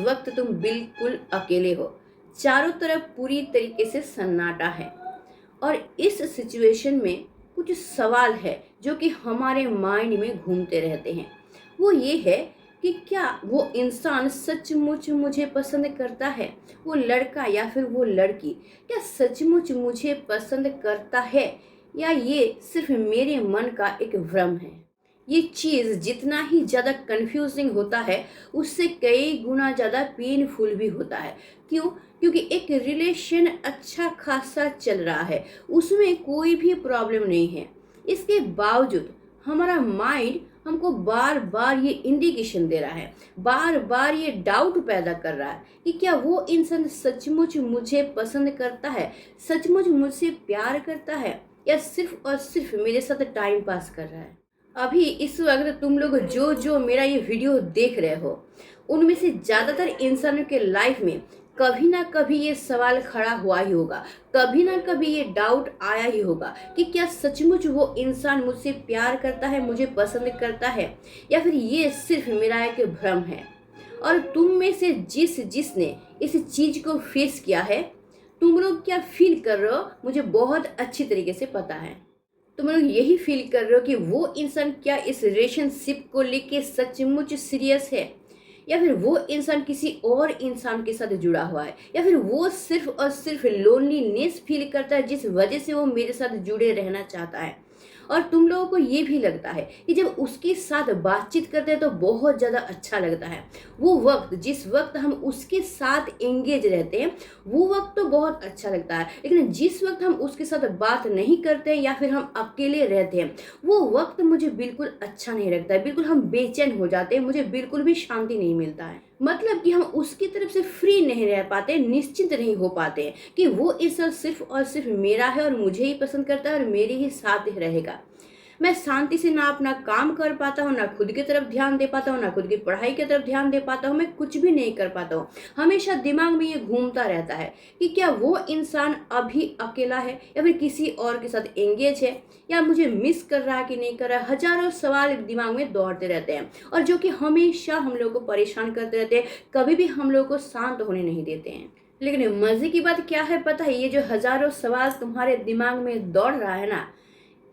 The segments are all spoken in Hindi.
वक्त तुम बिल्कुल अकेले हो, चारों तरफ पूरी तरीके से सन्नाटा है और इस सिचुएशन में कुछ सवाल है जो कि हमारे माइंड में घूमते रहते हैं। वो ये है कि क्या वो इंसान सचमुच मुझे पसंद करता है, वो लड़का या फिर वो लड़की क्या सचमुच मुझे पसंद करता है, या ये सिर्फ मेरे मन का एक भ्रम है। ये चीज़ जितना ही ज़्यादा कंफ्यूजिंग होता है, उससे कई गुना ज़्यादा पेनफुल भी होता है। क्यों? क्योंकि एक रिलेशन अच्छा खासा चल रहा है, उसमें कोई भी प्रॉब्लम नहीं है। इसके बावजूद हमारा माइंड हमको बार बार ये इंडिकेशन दे रहा है, बार बार ये डाउट पैदा कर रहा है कि क्या वो इंसान सचमुच मुझे पसंद करता है, सचमुच मुझसे प्यार करता है, या सिर्फ और सिर्फ मेरे साथ टाइम पास कर रहा है। अभी इस वक्त तुम लोग जो जो मेरा ये वीडियो देख रहे हो, उनमें से ज़्यादातर इंसानों के लाइफ में कभी ना कभी ये सवाल खड़ा हुआ ही होगा, कभी ना कभी ये डाउट आया ही होगा कि क्या सचमुच वो इंसान मुझसे प्यार करता है, मुझे पसंद करता है, या फिर ये सिर्फ मेरा एक भ्रम है। और तुम में से जिसने इस चीज़ को फेस किया है, तुम लोग क्या फील कर रहे हो मुझे बहुत अच्छी तरीके से पता है। तुम लोग यही फील कर रहे हो कि वो इंसान क्या इस रिलेशनशिप को लेके सचमुच सीरियस है, या फिर वो इंसान किसी और इंसान के साथ जुड़ा हुआ है, या फिर वो सिर्फ और सिर्फ लोनलीनेस फील करता है जिस वजह से वो मेरे साथ जुड़े रहना चाहता है। और तुम लोगों को ये भी लगता है कि जब उसके साथ बातचीत करते हैं तो बहुत ज़्यादा अच्छा लगता है। वो वक्त जिस वक्त हम उसके साथ एंगेज रहते हैं वो वक्त तो बहुत अच्छा लगता है, लेकिन जिस वक्त हम उसके साथ बात नहीं करते हैं या फिर हम अकेले रहते हैं वो वक्त मुझे बिल्कुल अच्छा नहीं लगता है। बिल्कुल हम बेचैन हो जाते हैं, मुझे बिल्कुल भी शांति नहीं मिलता है। मतलब कि हम उसकी तरफ से फ्री नहीं रह पाते, निश्चिंत नहीं हो पाते हैं कि वो इंसान सिर्फ और सिर्फ मेरा है और मुझे ही पसंद करता है और मेरे ही साथ ही रहेगा। मैं शांति से ना अपना काम कर पाता हूँ, ना खुद की तरफ ध्यान दे पाता हूँ, ना खुद की पढ़ाई की तरफ ध्यान दे पाता हूँ, मैं कुछ भी नहीं कर पाता हूँ। हमेशा दिमाग में ये घूमता रहता है कि क्या वो इंसान अभी अकेला है या फिर किसी और के साथ एंगेज है, या मुझे मिस कर रहा है कि नहीं कर रहा है। हजारों सवाल दिमाग में दौड़ते रहते हैं और जो कि हमेशा हम लोग को परेशान करते रहते हैं, कभी भी हम लोग को शांत होने नहीं देते हैं। लेकिन मजे की बात क्या है पता है, ये जो हजारों सवाल तुम्हारे दिमाग में दौड़ रहा है ना,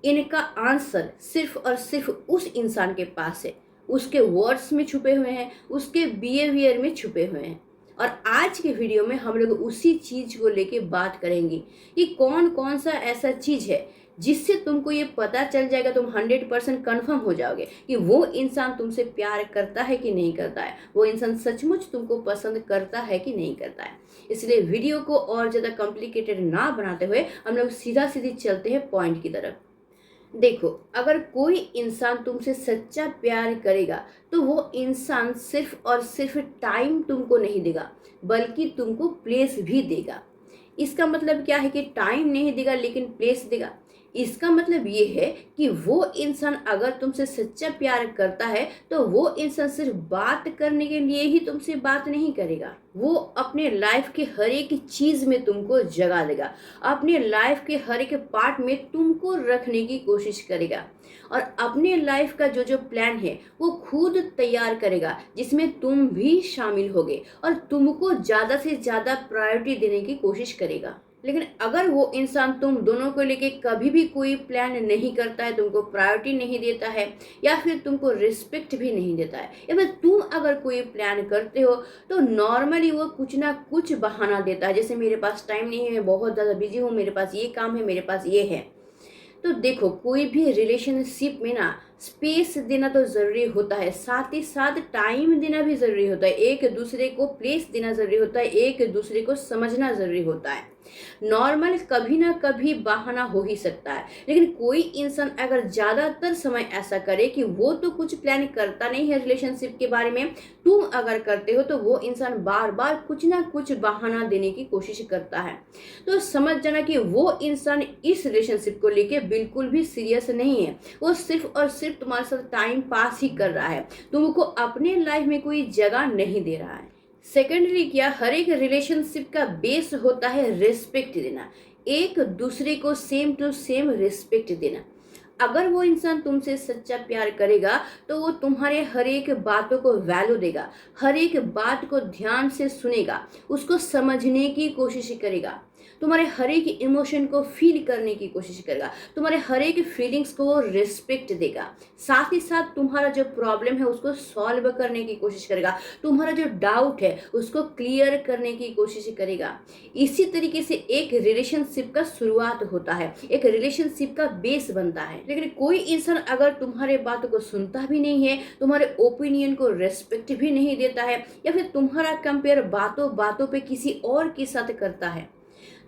इनका आंसर सिर्फ और सिर्फ उस इंसान के पास है, उसके वर्ड्स में छुपे हुए हैं, उसके बिहेवियर में छुपे हुए हैं। और आज के वीडियो में हम लोग उसी चीज को लेके बात करेंगे कि कौन कौन सा ऐसा चीज है जिससे तुमको ये पता चल जाएगा, तुम 100% कन्फर्म हो जाओगे कि वो इंसान तुमसे प्यार करता है कि नहीं करता है, वो इंसान सचमुच तुमको पसंद करता है कि नहीं करता है। इसलिए वीडियो को और ज़्यादा कॉम्प्लिकेटेड ना बनाते हुए हम लोग सीधा सीधी चलते हैं पॉइंट की तरफ। देखो, अगर कोई इंसान तुमसे सच्चा प्यार करेगा तो वो इंसान सिर्फ और सिर्फ टाइम तुमको नहीं देगा, बल्कि तुमको प्लेस भी देगा। इसका मतलब क्या है कि टाइम नहीं देगा लेकिन प्लेस देगा। इसका मतलब ये है कि वो इंसान अगर तुमसे सच्चा प्यार करता है तो वो इंसान सिर्फ बात करने के लिए ही तुमसे बात नहीं करेगा, वो अपने लाइफ के हर एक चीज में तुमको जगा देगा, अपने लाइफ के हर एक पार्ट में तुमको रखने की कोशिश करेगा और अपने लाइफ का जो जो प्लान है वो खुद तैयार करेगा, जिसमें तुम भी शामिल होगे और तुमको ज़्यादा से ज़्यादा प्रायोरिटी देने की कोशिश करेगा। लेकिन अगर वो इंसान तुम दोनों को लेके कभी भी कोई प्लान नहीं करता है, तुमको प्रायोरिटी नहीं देता है, या फिर तुमको रिस्पेक्ट भी नहीं देता है, या फिर तुम अगर कोई प्लान करते हो तो नॉर्मली वो कुछ ना कुछ बहाना देता है, जैसे मेरे पास टाइम नहीं है, बहुत ज़्यादा बिजी हूँ, मेरे पास ये काम है, मेरे पास ये है। तो देखो, कोई भी रिलेशनशिप में ना स्पेस देना तो ज़रूरी होता है, साथ ही साथ टाइम देना भी ज़रूरी होता है, एक दूसरे को प्लेस देना ज़रूरी होता है, एक दूसरे को समझना ज़रूरी होता है। नॉर्मल कभी ना कभी बहाना हो ही सकता है, लेकिन कोई इंसान अगर ज़्यादातर समय ऐसा करे कि वो तो कुछ प्लान करता नहीं है रिलेशनशिप के बारे में, तुम अगर करते हो तो वो इंसान बार बार कुछ ना कुछ बहाना देने की कोशिश करता है। तो समझ जाना कि वो इंसान इस रिलेशनशिप को लेके बिल्कुल भी सीरियस नहीं है, वो सिर्फ और सिर्फ तुम्हारे साथ टाइम पास ही कर रहा है, तुमको अपने लाइफ में कोई जगह नहीं दे रहा है। सेकेंडरी क्या, हर एक रिलेशनशिप का बेस होता है रिस्पेक्ट देना, एक दूसरे को सेम टू सेम रिस्पेक्ट देना। अगर वो इंसान तुमसे सच्चा प्यार करेगा तो वो तुम्हारे हर एक बातों को वैल्यू देगा, हर एक बात को ध्यान से सुनेगा, उसको समझने की कोशिश करेगा, तुम्हारे हर एक इमोशन को फील करने की कोशिश करेगा, तुम्हारे हर एक फीलिंग्स को वो रिस्पेक्ट देगा, साथ ही साथ तुम्हारा जो प्रॉब्लम है उसको सॉल्व करने की कोशिश करेगा, तुम्हारा जो डाउट है उसको क्लियर करने की कोशिश करेगा। इसी तरीके से एक रिलेशनशिप का शुरुआत होता है, एक रिलेशनशिप का बेस बनता है। लेकिन कोई इंसान अगर तुम्हारे बातों को सुनता भी नहीं है, तुम्हारे ओपिनियन को रेस्पेक्ट भी नहीं देता है, या फिर तुम्हारा कंपेयर बातों बातों पे किसी और के साथ करता है,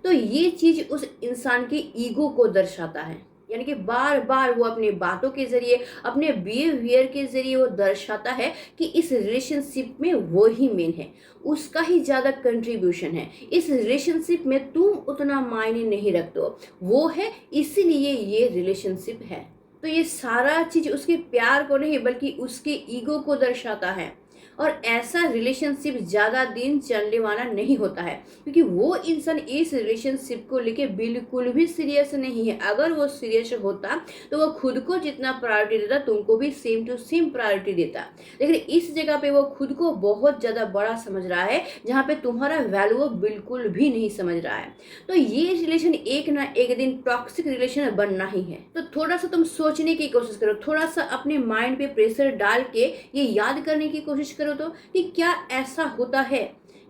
तो ये चीज उस इंसान के ईगो को दर्शाता है। यानी कि बार बार वो अपनी बातों के जरिए, अपने बिहेवियर के जरिए वो दर्शाता है कि इस रिलेशनशिप में वो ही मेन है, उसका ही ज़्यादा कंट्रीब्यूशन है, इस रिलेशनशिप में तुम उतना मायने नहीं रखते हो, वो है इसीलिए ये रिलेशनशिप है। तो ये सारा चीज़ उसके प्यार को नहीं बल्कि उसके ईगो को दर्शाता है। और ऐसा रिलेशनशिप ज़्यादा दिन चलने वाला नहीं होता है, क्योंकि वो इंसान इस रिलेशनशिप को लेके बिल्कुल भी सीरियस नहीं है। अगर वो सीरियस होता तो वो खुद को जितना प्रायोरिटी देता तुमको भी सेम टू सेम प्रायोरिटी देता, लेकिन इस जगह पे वो खुद को बहुत ज़्यादा बड़ा समझ रहा है, जहाँ पे तुम्हारा वैल्यू वो बिल्कुल भी नहीं समझ रहा है। तो ये रिलेशन एक ना एक दिन टॉक्सिक रिलेशन बनना ही है। तो थोड़ा सा तुम सोचने की कोशिश करो, थोड़ा सा अपने माइंड पे प्रेशर डाल के ये याद करने की कोशिश करो तो कि क्या ऐसा होता है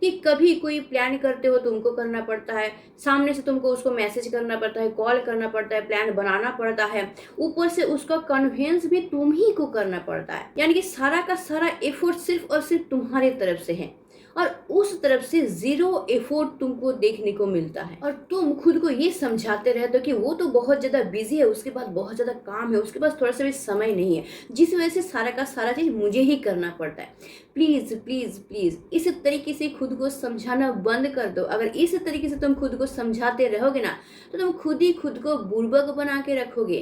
कि कभी कोई प्लान करते हो तुमको करना पड़ता है, सामने से तुमको उसको मैसेज करना पड़ता है, कॉल करना पड़ता है, प्लान बनाना पड़ता है, ऊपर से उसका कन्वेंस भी तुम ही को करना पड़ता है। यानी कि सारा का सारा एफर्ट सिर्फ और सिर्फ तुम्हारी तरफ से है, और उस तरफ से जीरो एफर्ट तुमको देखने को मिलता है। और तुम खुद को ये समझाते रहते हो कि वो तो बहुत ज़्यादा बिजी है, उसके पास बहुत ज़्यादा काम है, उसके पास थोड़ा सा भी समय नहीं है, जिस वजह से सारा का सारा चीज़ मुझे ही करना पड़ता है। प्लीज़ प्लीज़ प्लीज़ इस तरीके से खुद को समझाना बंद कर दो। अगर इस तरीके से तुम खुद को समझाते रहोगे ना तो तुम खुद ही खुद को बुर्बक बना के रखोगे,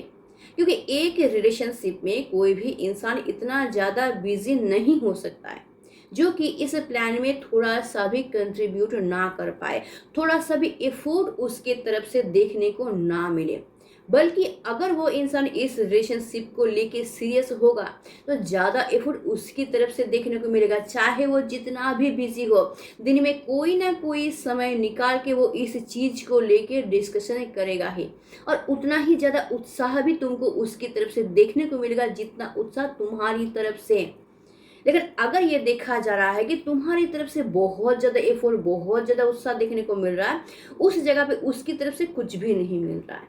क्योंकि एक रिलेशनशिप में कोई भी इंसान इतना ज़्यादा बिजी नहीं हो सकता है जो कि इस प्लान में थोड़ा सा भी कंट्रीब्यूट ना कर पाए, थोड़ा सा भी एफर्ट उसके तरफ से देखने को ना मिले। बल्कि अगर वो इंसान इस रिलेशनशिप को लेके सीरियस होगा तो ज़्यादा एफर्ट उसकी तरफ से देखने को मिलेगा, चाहे वो जितना भी बिजी हो, दिन में कोई ना कोई समय निकाल के वो इस चीज़ को लेके डिस्कशन करेगा ही, और उतना ही ज़्यादा उत्साह भी तुमको उसकी तरफ से देखने को मिलेगा जितना उत्साह तुम्हारी तरफ से। लेकिन अगर ये देखा जा रहा है कि तुम्हारी तरफ से बहुत ज़्यादा एफर्ट, बहुत ज़्यादा उत्साह देखने को मिल रहा है, उस जगह पे उसकी तरफ से कुछ भी नहीं मिल रहा है,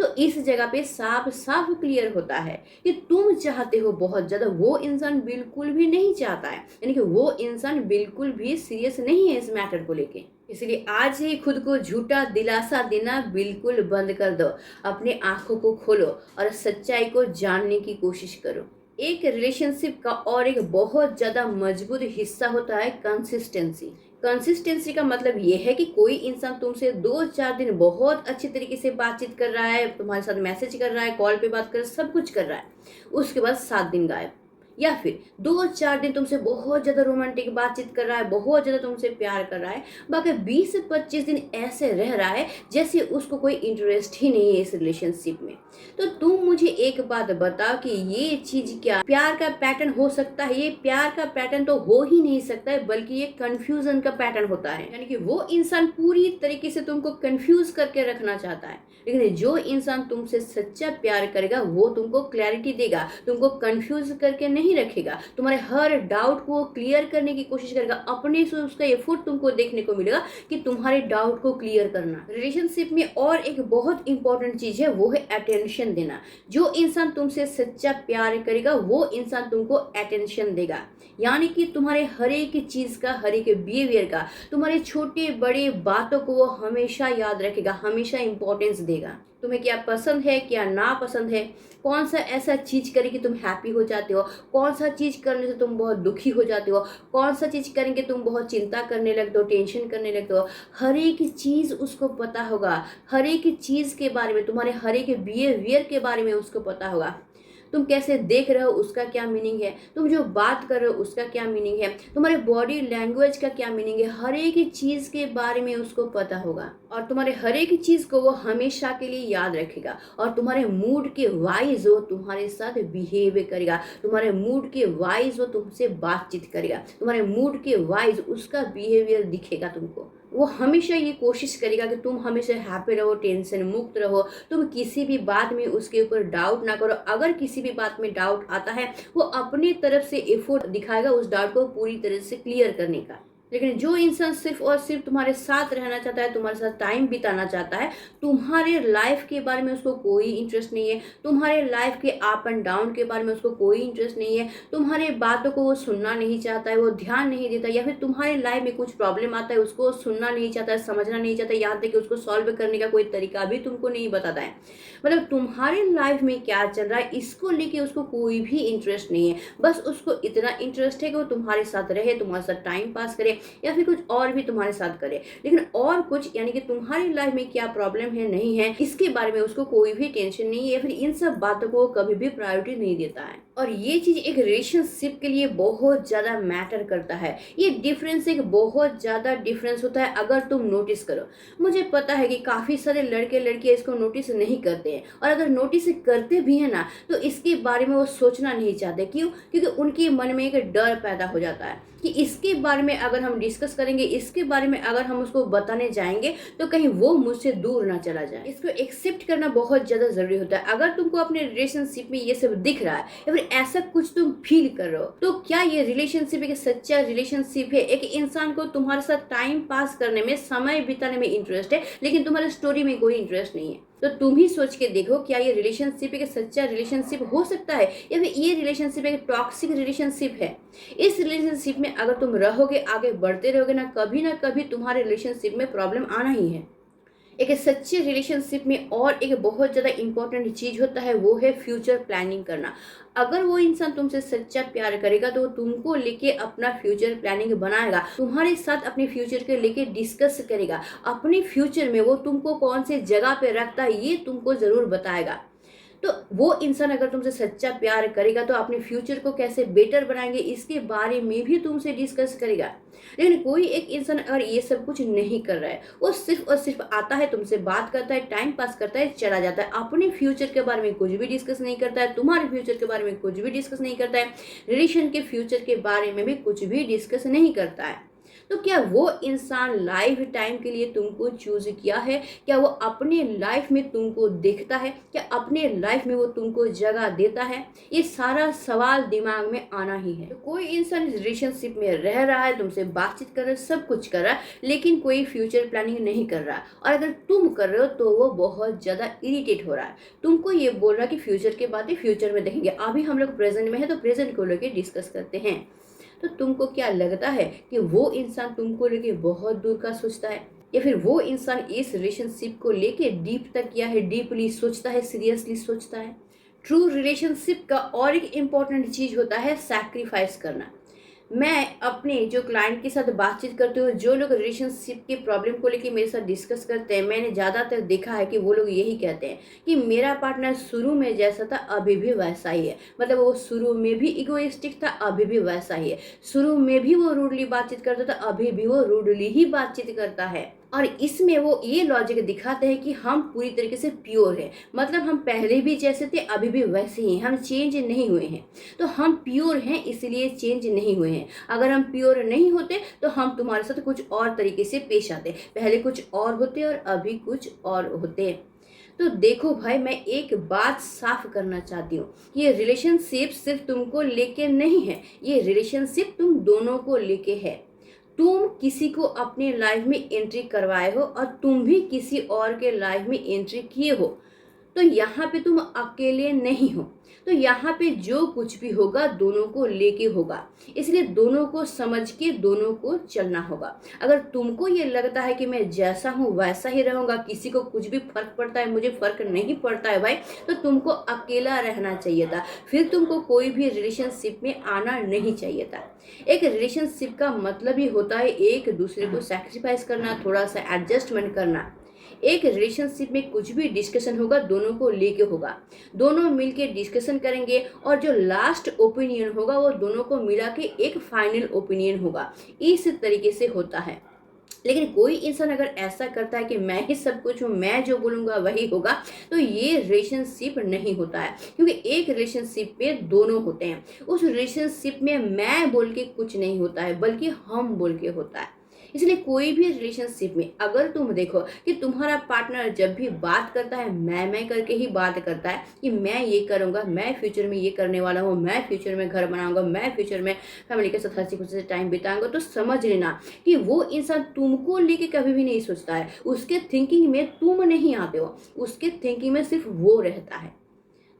तो इस जगह पे साफ साफ क्लियर होता है कि तुम चाहते हो बहुत ज़्यादा, वो इंसान बिल्कुल भी नहीं चाहता है, यानी कि वो इंसान बिल्कुल भी सीरियस नहीं है इस मैटर को लेके। इसलिए आज ही खुद को झूठा दिलासा देना बिल्कुल बंद कर दो, अपने आंखों को खोलो और सच्चाई को जानने की कोशिश करो। एक रिलेशनशिप का और एक बहुत ज़्यादा मजबूत हिस्सा होता है कंसिस्टेंसी। कंसिस्टेंसी का मतलब ये है कि कोई इंसान तुमसे 2-4 दिन बहुत अच्छी तरीके से बातचीत कर रहा है, तुम्हारे साथ मैसेज कर रहा है, कॉल पे बात कर रहा है, सब कुछ कर रहा है, उसके बाद 7 दिन गायब, या फिर 2-4 दिन तुमसे बहुत ज़्यादा रोमांटिक बातचीत कर रहा है, बहुत ज़्यादा तुमसे प्यार कर रहा है, बाकी 20-25 दिन ऐसे रह रहा है जैसे उसको कोई इंटरेस्ट ही नहीं है इस रिलेशनशिप में। तो तुम मुझे एक बात बताओ कि ये चीज़ क्या प्यार का पैटर्न हो सकता है? ये प्यार का पैटर्न तो हो ही नहीं सकता है, बल्कि ये कन्फ्यूज़न का पैटर्न होता है। यानी कि वो इंसान पूरी तरीके से तुमको कन्फ्यूज़ करके रखना चाहता है, लेकिन जो इंसान तुमसे सच्चा प्यार करेगा वो तुमको क्लैरिटी देगा, तुमको कन्फ्यूज करके नहीं रखेगा, तुम्हारे हर डाउट को क्लियर करने की कोशिश करेगा, अपने से उसका एफर्ट तुमको देखने को मिलेगा कि तुम्हारे डाउट को क्लियर करना। रिलेशनशिप में और एक बहुत इंपॉर्टेंट चीज़ है, वो है अटेंशन देना। जो इंसान तुमसे सच्चा प्यार करेगा वो इंसान तुमको अटेंशन देगा, यानी कि तुम्हारे हर एक चीज़ का, हर एक बिहेवियर का, तुम्हारे छोटे बड़े बातों को वो हमेशा याद रखेगा, हमेशा इंपॉर्टेंस देगा। तुम्हें क्या पसंद है, क्या ना पसंद है, कौन सा ऐसा चीज़ करे कि तुम हैप्पी हो जाते हो, कौन सा चीज़ करने से तुम बहुत दुखी हो जाते हो, कौन सा चीज़ करेंगे तुम बहुत चिंता करने लगते हो, टेंशन करने लगते हो, हर एक चीज़ उसको पता होगा, हर एक चीज़ के बारे में, तुम्हारे हर एक बिहेवियर के बारे में उसको पता होगा। तुम कैसे देख रहे हो उसका क्या मीनिंग है, तुम जो बात कर रहे हो उसका क्या मीनिंग है, तुम्हारे बॉडी लैंग्वेज का क्या मीनिंग है, हर एक चीज़ के बारे में उसको पता होगा और तुम्हारे हर एक चीज़ को वो हमेशा के लिए याद रखेगा और तुम्हारे मूड के वाइज वो तुम्हारे साथ बिहेव करेगा, तुम्हारे मूड के वाइज वो तुमसे बातचीत करेगा, तुम्हारे मूड के वाइज उसका बिहेवियर दिखेगा तुमको। वो हमेशा ये कोशिश करेगा कि तुम हमेशा हैप्पी रहो, टेंशन मुक्त रहो, तुम किसी भी बात में उसके ऊपर डाउट ना करो। अगर किसी भी बात में डाउट आता है वो अपनी तरफ से एफर्ट दिखाएगा उस डाउट को पूरी तरह से क्लियर करने का। लेकिन जो इंसान सिर्फ और सिर्फ तुम्हारे साथ रहना चाहता है, तुम्हारे साथ टाइम बिताना चाहता है, तुम्हारे लाइफ के बारे में उसको कोई इंटरेस्ट नहीं है, तुम्हारे लाइफ के अप एंड डाउन के बारे में उसको कोई इंटरेस्ट नहीं है, तुम्हारे बातों को वो सुनना नहीं चाहता है, वो ध्यान नहीं देता, या फिर तुम्हारे लाइफ में कुछ प्रॉब्लम आता है उसको सुनना नहीं चाहता है, समझना नहीं चाहता, यहाँ तक कि उसको सॉल्व करने का कोई तरीका भी तुमको नहीं बताता है। मतलब तुम्हारे लाइफ में क्या चल रहा है इसको लेके उसको कोई भी इंटरेस्ट नहीं है। बस उसको इतना इंटरेस्ट है कि वो तुम्हारे साथ रहे, तुम्हारे साथ टाइम पास करे या फिर कुछ और भी तुम्हारे साथ करे, लेकिन और कुछ यानी कि तुम्हारी लाइफ में क्या प्रॉब्लम है नहीं है इसके बारे में उसको कोई भी टेंशन नहीं है, फिर इन सब बातों को कभी भी प्रायोरिटी नहीं देता है। और ये चीज एक रिलेशनशिप के लिए बहुत ज्यादा मैटर करता है। ये डिफरेंस एक बहुत ज्यादा डिफरेंस होता है अगर तुम नोटिस करो। मुझे पता है कि काफी सारे लड़के लड़कियां इसको नोटिस नहीं करते हैं, और अगर नोटिस करते भी है ना तो इसके बारे में वो सोचना नहीं चाहते। क्यों? क्योंकि उनके मन में एक डर पैदा हो जाता है कि इसके बारे में अगर हम डिस्कस करेंगे, इसके बारे में अगर हम उसको बताने जाएंगे तो कहीं वो मुझसे दूर ना चला जाए। इसको एक्सेप्ट करना बहुत ज्यादा जरूरी होता है। अगर तुमको अपने रिलेशनशिप में ये सब दिख रहा है या फिर ऐसा कुछ तुम फील कर रहे हो, तो क्या ये रिलेशनशिप एक सच्चा रिलेशनशिप है? एक इंसान को तुम्हारे साथ टाइम पास करने में, समय बिताने में इंटरेस्ट है, लेकिन तुम्हारे स्टोरी में कोई इंटरेस्ट नहीं है। तो तुम ही सोच के देखो, क्या ये रिलेशनशिप एक सच्चा रिलेशनशिप हो सकता है या फिर ये रिलेशनशिप एक टॉक्सिक रिलेशनशिप है? इस रिलेशनशिप में अगर तुम रहोगे, आगे बढ़ते रहोगे ना कभी तुम्हारे रिलेशनशिप में प्रॉब्लम आना ही है। एक सच्चे रिलेशनशिप में और एक बहुत ज़्यादा इंपॉर्टेंट चीज़ होता है, वो है फ्यूचर प्लानिंग करना। अगर वो इंसान तुमसे सच्चा प्यार करेगा तो तुमको लेके अपना फ्यूचर प्लानिंग बनाएगा, तुम्हारे साथ अपने फ्यूचर के लेके डिस्कस करेगा, अपने फ्यूचर में वो तुमको कौन से जगह पे रखता है ये तुमको ज़रूर बताएगा। तो वो इंसान अगर तुमसे सच्चा प्यार करेगा तो अपने फ्यूचर को कैसे बेटर बनाएंगे इसके बारे में भी तुमसे डिस्कस करेगा। लेकिन कोई एक इंसान अगर ये सब कुछ नहीं कर रहा है, वो सिर्फ और सिर्फ आता है, तुमसे बात करता है, टाइम पास करता है, चला जाता है, अपने फ्यूचर के बारे में कुछ भी डिस्कस नहीं करता है, तुम्हारे फ्यूचर के बारे में कुछ भी डिस्कस नहीं करता है, रिलेशन के फ्यूचर के बारे में भी कुछ भी डिस्कस नहीं करता है, तो क्या वो इंसान लाइफ टाइम के लिए तुमको चूज किया है? क्या वो अपने लाइफ में तुमको देखता है? क्या अपने लाइफ में वो तुमको जगह देता है? ये सारा सवाल दिमाग में आना ही है। तो कोई इंसान इस रिलेशनशिप में रह रहा है, तुमसे बातचीत कर रहा है, सब कुछ कर रहा है, लेकिन कोई फ्यूचर प्लानिंग नहीं कर रहा है, और अगर तुम कर रहे हो तो वो बहुत ज़्यादा इरिटेट हो रहा है, तुमको ये बोल रहा है कि फ्यूचर की बातें फ्यूचर में देखेंगे, अभी हम लोग प्रेजेंट में है तो प्रेजेंट को लेकर डिस्कस करते हैं। तो तुमको क्या लगता है कि वो इंसान तुमको लेके बहुत दूर का सोचता है, या फिर वो इंसान इस रिलेशनशिप को लेके डीप तक किया है, डीपली सोचता है, सीरियसली सोचता है? ट्रू रिलेशनशिप का और एक इम्पॉर्टेंट चीज होता है सैक्रिफाइस करना। मैं अपने जो क्लाइंट के साथ बातचीत करते हुए, जो लोग रिलेशनशिप के प्रॉब्लम को लेके मेरे साथ डिस्कस करते हैं, मैंने ज़्यादातर देखा है कि वो लोग यही कहते हैं कि मेरा पार्टनर शुरू में जैसा था अभी भी वैसा ही है। मतलब वो शुरू में भी इगोइस्टिक था, अभी भी वैसा ही है। शुरू में भी वो रूडली बातचीत करता था, अभी भी वो रूडली ही बातचीत करता है। और इसमें वो ये लॉजिक दिखाते हैं कि हम पूरी तरीके से प्योर हैं, मतलब हम पहले भी जैसे थे अभी भी वैसे ही हैं, हम चेंज नहीं हुए हैं। तो हम प्योर हैं इसलिए चेंज नहीं हुए हैं। अगर हम प्योर नहीं होते तो हम तुम्हारे साथ कुछ और तरीके से पेश आते, पहले कुछ और होते और अभी कुछ और होते। तो देखो भाई, मैं एक बात साफ करना चाहती हूँ, ये रिलेशनशिप सिर्फ तुमको लेके नहीं है, ये रिलेशनशिप तुम दोनों को लेके है। तुम किसी को अपने लाइफ में एंट्री करवाए हो और तुम भी किसी और के लाइफ में एंट्री किए हो, तो यहाँ पे तुम अकेले नहीं हो। तो यहाँ पे जो कुछ भी होगा दोनों को लेके होगा, इसलिए दोनों को समझ के दोनों को चलना होगा। अगर तुमको ये लगता है कि मैं जैसा हूँ वैसा ही रहूँगा, किसी को कुछ भी फर्क पड़ता है, मुझे फर्क नहीं पड़ता है भाई, तो तुमको अकेला रहना चाहिए था, फिर तुमको कोई भी रिलेशनशिप में आना नहीं चाहिए था। एक रिलेशनशिप का मतलब ही होता है एक दूसरे को सैक्रिफाइस करना, थोड़ा सा एडजस्टमेंट करना। एक रिलेशनशिप में कुछ भी डिस्कशन होगा दोनों को लेके होगा, दोनों मिलके डिस्कशन करेंगे और जो लास्ट ओपिनियन होगा वो दोनों को मिला के एक फाइनल ओपिनियन होगा। इस तरीके से होता है। लेकिन कोई इंसान अगर ऐसा करता है कि मैं ही सब कुछ हूँ, मैं जो बोलूँगा वही होगा, तो ये रिलेशनशिप नहीं होता है। क्योंकि एक रिलेशनशिप में दोनों होते हैं। उस रिलेशनशिप में मैं बोल के कुछ नहीं होता है, बल्कि हम बोल के होता है। इसलिए कोई भी रिलेशनशिप में अगर तुम देखो कि तुम्हारा पार्टनर जब भी बात करता है मैं करके ही बात करता है कि मैं ये करूँगा, मैं फ्यूचर में ये करने वाला हूँ, मैं फ्यूचर में घर बनाऊंगा, मैं फ्यूचर में फैमिली के साथ हंसी खुशी से टाइम बिताऊंगा, तो समझ लेना कि वो इंसान तुमको लेके कभी भी नहीं सोचता है। उसके थिंकिंग में तुम नहीं आते हो, उसके थिंकिंग में सिर्फ वो रहता है।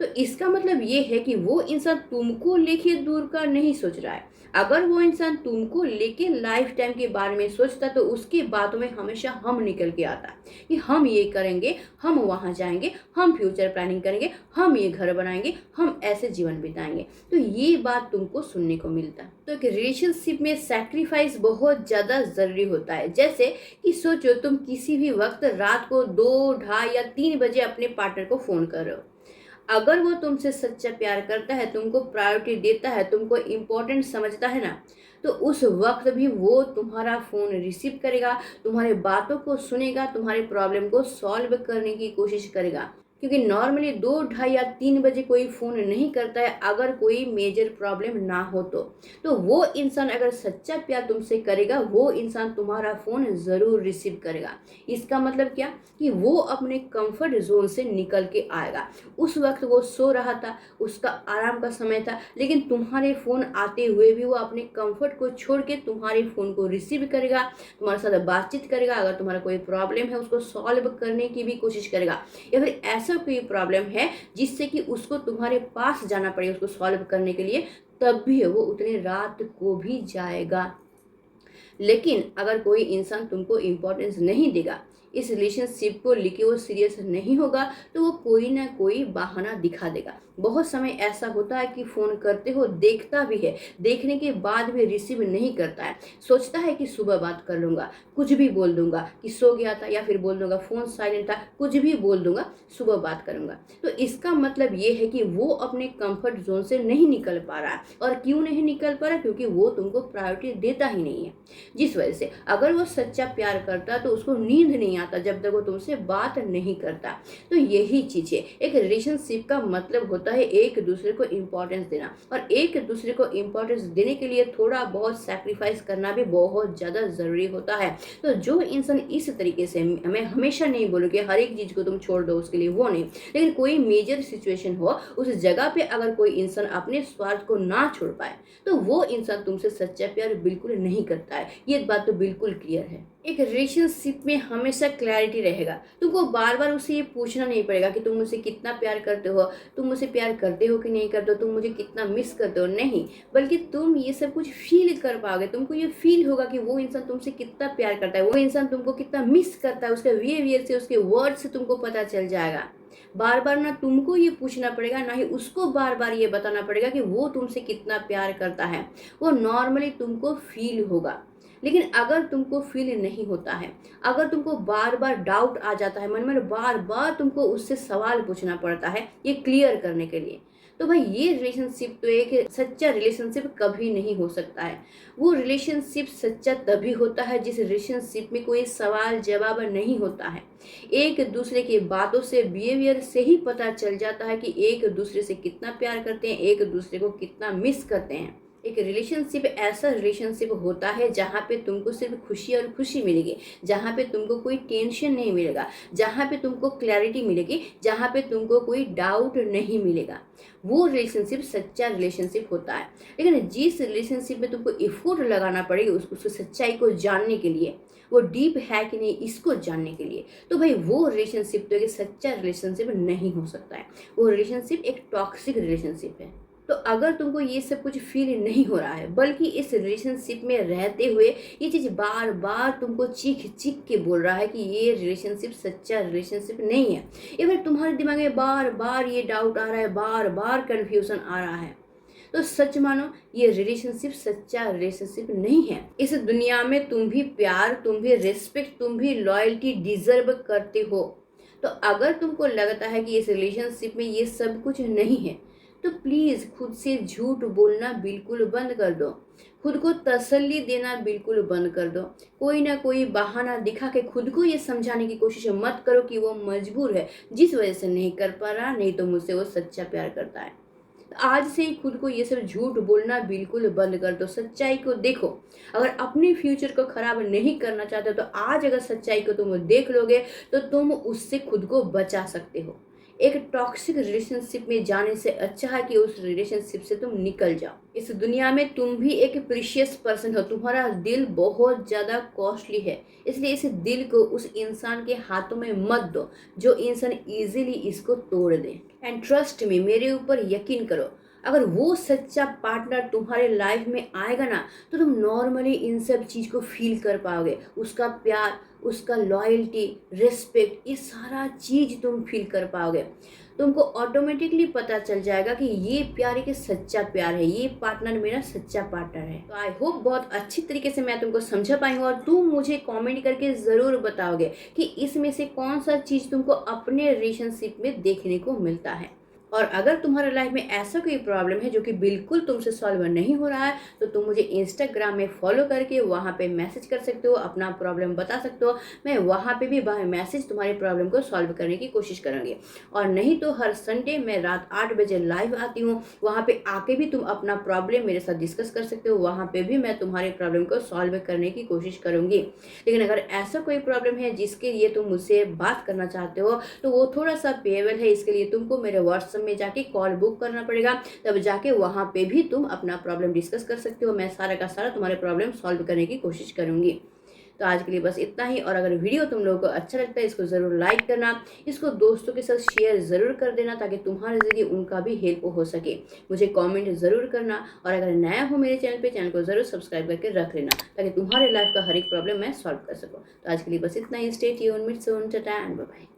तो इसका मतलब ये है कि वो इंसान तुमको लेके दूर का नहीं सोच रहा है। अगर वो इंसान तुमको लेके लाइफ टाइम के बारे में सोचता तो उसकी बातों में हमेशा हम निकल के आता कि हम ये करेंगे, हम वहाँ जाएंगे, हम फ्यूचर प्लानिंग करेंगे, हम ये घर बनाएंगे, हम ऐसे जीवन बिताएंगे। तो ये बात तुमको सुनने को मिलता है। तो एक रिलेशनशिप में सैक्रिफाइस बहुत ज़्यादा ज़रूरी होता है। जैसे कि सोचो तुम किसी भी वक्त रात को 2, 2:30 या 3 बजे अपने पार्टनर को फ़ोन कर रहे हो। अगर वो तुमसे सच्चा प्यार करता है, तुमको प्रायोरिटी देता है, तुमको इम्पोर्टेंट समझता है ना, तो उस वक्त भी वो तुम्हारा फ़ोन रिसीव करेगा, तुम्हारे बातों को सुनेगा, तुम्हारे प्रॉब्लम को सॉल्व करने की कोशिश करेगा। क्योंकि नॉर्मली 2, 2:30 या 3 बजे कोई फ़ोन नहीं करता है अगर कोई मेजर प्रॉब्लम ना हो तो वो इंसान अगर सच्चा प्यार तुमसे करेगा, वो इंसान तुम्हारा फ़ोन ज़रूर रिसीव करेगा। इसका मतलब क्या कि वो अपने कंफर्ट जोन से निकल के आएगा। उस वक्त वो सो रहा था, उसका आराम का समय था, लेकिन तुम्हारे फ़ोन आते हुए भी वो अपने कंफर्ट को छोड़ के तुम्हारे फ़ोन को रिसीव करेगा, तुम्हारे साथ बातचीत करेगा। अगर तुम्हारा कोई प्रॉब्लम है उसको सॉल्व करने की भी कोशिश करेगा, या फिर ऐसा कोई प्रॉब्लम है जिससे कि उसको तुम्हारे पास जाना पड़े उसको सॉल्व करने के लिए, तब भी वो उतनी रात को भी जाएगा। लेकिन अगर कोई इंसान तुमको इम्पोर्टेंस नहीं देगा, इस रिलेशनशिप को लेके वो सीरियस नहीं होगा, तो वो कोई ना कोई बहाना दिखा देगा। बहुत समय ऐसा होता है कि फ़ोन करते हो, देखता भी है, देखने के बाद भी रिसीव नहीं करता है, सोचता है कि सुबह बात कर लूँगा, कुछ भी बोल दूंगा कि सो गया था, या फिर बोल दूंगा फ़ोन साइलेंट था, कुछ भी बोल दूंगा, सुबह बात करूँगा। तो इसका मतलब ये है कि वो अपने कंफर्ट जोन से नहीं निकल पा रहा है। और क्यों नहीं निकल पा रहा? क्योंकि वो तुमको प्रायोरिटी देता ही नहीं है। जिस वजह से अगर वो सच्चा प्यार करता तो उसको नींद नहीं आता जब तक वो तुमसे बात नहीं करता। तो यही चीज़ है, एक रिलेशनशिप का मतलब होता है एक दूसरे को इम्पोर्टेंस देना, और एक दूसरे को इम्पोर्टेंस देने के लिए थोड़ा बहुत सैक्रिफाइस करना भी बहुत ज़्यादा ज़रूरी होता है। तो जो इंसान इस तरीके से, मैं हमेशा नहीं बोलूँगी हर एक चीज़ को तुम छोड़ दो उसके लिए, वो नहीं, लेकिन कोई मेजर सिचुएशन हो उस जगह पे अगर कोई इंसान अपने स्वार्थ को ना छोड़ पाए तो वो इंसान तुमसे सच्चा प्यार बिल्कुल नहीं करता है। ये बात तो बिल्कुल क्लियर है। एक रिलेशनशिप में हमेशा क्लैरिटी रहेगा। तुमको बार बार उसे ये पूछना नहीं पड़ेगा कि तुम मुझसे कितना प्यार करते हो, तुम मुझसे प्यार करते हो कि नहीं करते हो, तुम मुझे कितना मिस करते हो, नहीं, बल्कि तुम ये सब कुछ फील कर पाओगे। तुमको ये फील होगा कि वो इंसान तुमसे कितना प्यार करता है, वो इंसान तुमको कितना मिस करता है, उसके बिहेवियर से, उसके वर्ड से तुमको पता चल जाएगा। बार बार ना तुमको ये पूछना पड़ेगा, ना ही उसको बार बार ये बताना पड़ेगा कि वो तुमसे कितना प्यार करता है। वो नॉर्मली तुमको फील होगा। लेकिन अगर तुमको फील नहीं होता है, अगर तुमको बार बार डाउट आ जाता है मन में, बार बार तुमको उससे सवाल पूछना पड़ता है ये क्लियर करने के लिए, तो भाई ये रिलेशनशिप तो एक सच्चा रिलेशनशिप कभी नहीं हो सकता है। वो रिलेशनशिप सच्चा तभी होता है जिस रिलेशनशिप में कोई सवाल जवाब नहीं होता है। एक दूसरे की बातों से, बिहेवियर से ही पता चल जाता है कि एक दूसरे से कितना प्यार करते हैं, एक दूसरे को कितना मिस करते हैं। एक रिलेशनशिप ऐसा रिलेशनशिप होता है जहाँ पे तुमको सिर्फ खुशी और खुशी मिलेगी, जहाँ पे तुमको कोई टेंशन नहीं मिलेगा, जहाँ पे तुमको क्लैरिटी मिलेगी, जहाँ पे तुमको कोई डाउट नहीं मिलेगा। वो रिलेशनशिप सच्चा रिलेशनशिप होता है। लेकिन जिस रिलेशनशिप में तुमको एफर्ट लगाना पड़ेगा उसको सच्चाई को जानने के लिए, वो डीप है कि नहीं इसको जानने के लिए, तो भाई वो रिलेशनशिप तो एक सच्चा रिलेशनशिप नहीं हो सकता है। वो रिलेशनशिप एक टॉक्सिक रिलेशनशिप है। तो अगर तुमको ये सब कुछ फील नहीं हो रहा है, बल्कि इस रिलेशनशिप में रहते हुए ये चीज़ बार बार तुमको चीख चीख के बोल रहा है कि ये रिलेशनशिप सच्चा रिलेशनशिप नहीं है, या फिर तुम्हारे दिमाग में बार बार ये डाउट आ रहा है, बार बार कन्फ्यूजन आ रहा है, तो सच मानो ये रिलेशनशिप सच्चा रिलेशनशिप नहीं है। इस दुनिया में तुम भी प्यार, तुम भी रिस्पेक्ट, तुम भी लॉयल्टी डिजर्व करते हो। तो अगर तुमको लगता है कि इस रिलेशनशिप में ये सब कुछ नहीं है तो प्लीज़ खुद से झूठ बोलना बिल्कुल बंद कर दो। खुद को तसल्ली देना बिल्कुल बंद कर दो। कोई ना कोई बहाना दिखा के खुद को ये समझाने की कोशिश मत करो कि वो मजबूर है, जिस वजह से नहीं कर पा रहा, नहीं तो मुझसे वो सच्चा प्यार करता है। आज से ही खुद को ये सब झूठ बोलना बिल्कुल बंद कर दो। सच्चाई को देखो। अगर अपने फ्यूचर को खराब नहीं करना चाहते हो तो आज अगर सच्चाई को तुम देख लोगे तो तुम उससे खुद को बचा सकते हो। एक टॉक्सिक रिलेशनशिप में जाने से अच्छा है कि उस रिलेशनशिप से तुम निकल जाओ। इस दुनिया में तुम भी एक प्रीशियस पर्सन हो। तुम्हारा दिल बहुत ज़्यादा कॉस्टली है, इसलिए इस दिल को उस इंसान के हाथों में मत दो जो इंसान इजीली इसको तोड़ दे। एंड ट्रस्ट मी, मेरे ऊपर यकीन करो, अगर वो सच्चा पार्टनर तुम्हारे लाइफ में आएगा ना तो तुम नॉर्मली इन सब चीज़ को फील कर पाओगे। उसका प्यार, उसका लॉयल्टी, रिस्पेक्ट, ये सारा चीज़ तुम फील कर पाओगे। तुमको ऑटोमेटिकली पता चल जाएगा कि ये प्यार एक सच्चा प्यार है, ये पार्टनर मेरा सच्चा पार्टनर है। तो आई होप बहुत अच्छी तरीके से मैं तुमको समझा पाई हूँ और तुम मुझे कमेंट करके ज़रूर बताओगे कि इसमें से कौन सा चीज़ तुमको अपने रिलेशनशिप में देखने को मिलता है। और अगर तुम्हारे लाइफ में ऐसा कोई प्रॉब्लम है जो कि बिल्कुल तुमसे सॉल्व नहीं हो रहा है तो तुम मुझे इंस्टाग्राम में फॉलो करके वहाँ पे मैसेज कर सकते हो, अपना प्रॉब्लम बता सकते हो। मैं वहाँ पे भी बाय मैसेज तुम्हारे प्रॉब्लम को सॉल्व करने की कोशिश करूँगी। और नहीं तो हर संडे मैं रात 8 बजे लाइव आती हूँ, वहाँ पे आके भी तुम अपना प्रॉब्लम मेरे साथ डिस्कस कर सकते हो। वहाँ पे भी मैं तुम्हारे प्रॉब्लम को सॉल्व करने की कोशिश करूँगी। लेकिन अगर ऐसा कोई प्रॉब्लम है जिसके लिए तुम मुझसे बात करना चाहते हो तो वो थोड़ा सा पेएबल है। इसके लिए तुमको मेरे व्हाट्सएप में जाके कॉल बुक करना पड़ेगा, तब जाके वहाँ पे भी तुम अपना प्रॉब्लम डिस्कस कर सकते हो। मैं सारा का सारा तुम्हारे प्रॉब्लम सॉल्व करने की कोशिश करूँगी। तो आज के लिए बस इतना ही। और अगर वीडियो तुम लोगों को अच्छा लगता है इसको ज़रूर लाइक करना, इसको दोस्तों के साथ शेयर ज़रूर कर देना ताकि तुम्हारे ज़रिए उनका भी हेल्प हो सके। मुझे कमेंट ज़रूर करना और अगर नया हो मेरे चैनल पे, चैनल को ज़रूर सब्सक्राइब करके रख लेना ताकि तुम्हारे लाइफ का हर एक प्रॉब्लम मैं सॉल्व कर सकूँ। तो आज के लिए बस इतना ही। स्टे ट्यून्ड, मिट सून, टाटा एंड बाय बाय।